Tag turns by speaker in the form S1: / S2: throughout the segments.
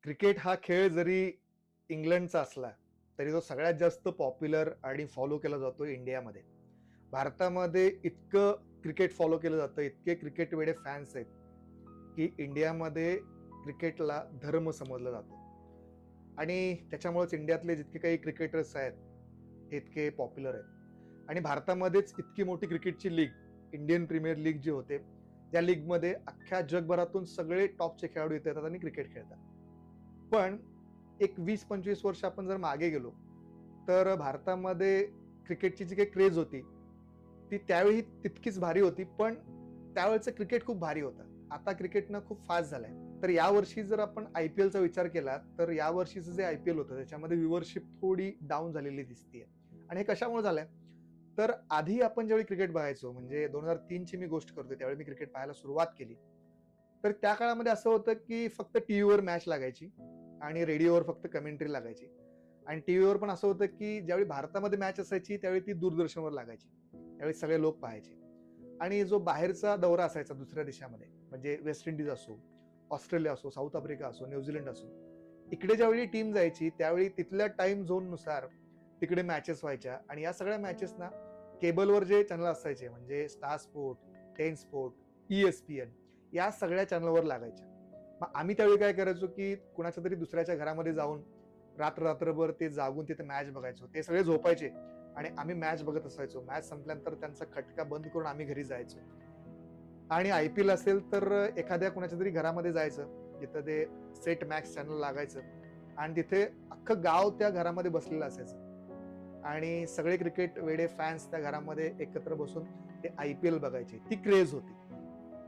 S1: Cricket हा खेळ जरी इंग्लंडचा असला तरी तो सगळ्यात जास्त पॉप्युलर आणि फॉलो केला जातो इंडियामध्ये. भारतामध्ये इतकं क्रिकेट फॉलो केलं जातं, इतके क्रिकेट वेडे फॅन्स आहेत की इंडियामध्ये क्रिकेटला धर्म समजलं जातं. आणि त्याच्यामुळेच इंडियातले जितके काही क्रिकेटर्स आहेत हे इतके पॉप्युलर आहेत. आणि भारतामध्येच इतकी मोठी क्रिकेटची लीग, इंडियन प्रीमियर लीग जी होते, त्या लीगमध्ये अख्ख्या जगभरातून सगळे टॉपचे खेळाडू इथे येतात आणि क्रिकेट खेळतात. पण एक 20-25 वर्ष आपण जर मागे गेलो तर भारतामध्ये क्रिकेटची जी काही क्रेज होती ती त्यावेळी तितकीच भारी होती, पण त्यावेळेचं क्रिकेट खूप भारी होतं. आता क्रिकेटनं खूप फास्ट झालंय. तर यावर्षी जर आपण आयपीएलचा विचार केला तर यावर्षीचं जे आयपीएल होतं त्याच्यामध्ये व्ह्यूअरशिप थोडी डाऊन झालेली दिसतीये. आणि हे कशामुळे झालंय? तर आधी आपण ज्यावेळी क्रिकेट बघायचो, म्हणजे 2003 ची मी गोष्ट करतोय, त्यावेळी मी क्रिकेट पाहायला सुरुवात केली. तर त्या काळामध्ये असं होतं की फक्त टीव्हीवर मॅच लागायची आणि रेडिओवर फक्त कमेंट्री लागायची. आणि टीव्हीवर पण असं होतं की ज्यावेळी भारतामध्ये मॅच असायची त्यावेळी ती दूरदर्शनवर लागायची. त्यावेळी सगळे लोक पाहायचे. आणि जो बाहेरचा दौरा असायचा दुसऱ्या देशामध्ये, म्हणजे वेस्ट इंडिज असो, ऑस्ट्रेलिया असो, साऊथ आफ्रिका असो, न्यूझीलंड असो, इकडे ज्यावेळी टीम जायची त्यावेळी तिथल्या टाइम झोन नुसार तिकडे मॅचेस व्हायच्या. आणि या सगळ्या मॅचेस ना केबलवर जे चॅनल असायचे, म्हणजे star sport, ten sport, ESPN, या सगळ्या चॅनलवर लागायच्या. मग आम्ही त्यावेळी काय करायचो की कुणाच्या तरी दुसऱ्याच्या घरामध्ये जाऊन रात्रभर ते जागून तिथे मॅच बघायचो. ते सगळे झोपायचे आणि आम्ही मॅच बघत असायचो. मॅच संपल्यानंतर त्यांचा खटका बंद करून आम्ही घरी जायचो. आणि आयपीएल असेल तर एखाद्या कुणाच्या तरी घरामध्ये जायचं जिथं ते सेट मॅक्स चॅनल लागायचं आणि तिथे अख्खं गाव त्या घरामध्ये बसलेलं असायचं. आणि सगळे क्रिकेट वेडे फॅन्स त्या घरामध्ये एकत्र बसून ते आयपीएल बघायचे. ती क्रेज होती.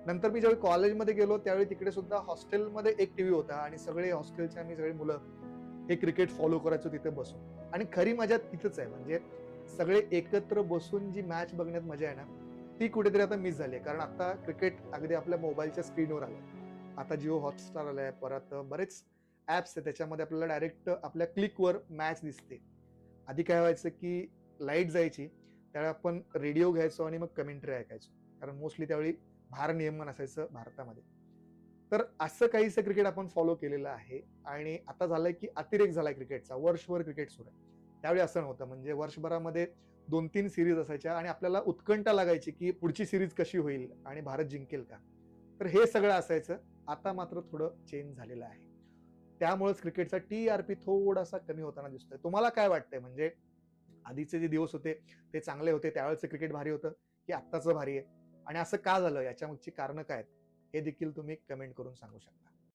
S1: नंतर मी ज्यावेळी कॉलेजमध्ये गेलो त्यावेळी तिकडे सुद्धा हॉस्टेलमध्ये एक टीव्ही होता आणि सगळे हॉस्टेलचे आम्ही सगळे मुलं हे क्रिकेट फॉलो करायचो तिथे बसून. आणि खरी मजा तिथंच आहे, म्हणजे सगळे एकत्र बसून जी मॅच बघण्यात मजा आहे ना, ती कुठेतरी आता मिस झाली आहे. कारण आता क्रिकेट अगदी आपल्या मोबाईलच्या स्क्रीनवर आलंय. आता जिओ हॉटस्टार आलंय, परत बरेच ऍप्स आहेत त्याच्यामध्ये आपल्याला डायरेक्ट आपल्या क्लिकवर मॅच दिसते. आधी काय व्हायचं की लाईट जायची त्यावेळी आपण रेडिओ घ्यायचो आणि मग कमेंट्री ऐकायचो, कारण मोस्टली त्यावेळी भारनियमन असायचं भारतामध्ये. तर असं काहीसं क्रिकेट आपण फॉलो केलेलं आहे. आणि आता झालंय की अतिरेक झालाय क्रिकेटचा, वर्षभर क्रिकेट सुरू आहे. त्यावेळी असं नव्हतं, म्हणजे वर्षभरामध्ये 2-3 सिरीज असायच्या आणि आपल्याला उत्कंठा लागायची की पुढची सिरीज कशी होईल आणि भारत जिंकेल का. तर हे सगळं असायचं. आता मात्र थोडं चेंज झालेलं आहे. त्यामुळेच क्रिकेटचा TRP थोडासा कमी होताना दिसतोय. तुम्हाला काय वाटतंय, म्हणजे आधीचे जे दिवस होते ते चांगले होते, त्यावेळेचं क्रिकेट भारी होतं की आत्ताचं भारी आहे? आणि असं का झालं, याच्या मागची कारणं काय आहेत, हे देखील तुम्ही कमेंट करून सांगू शकता.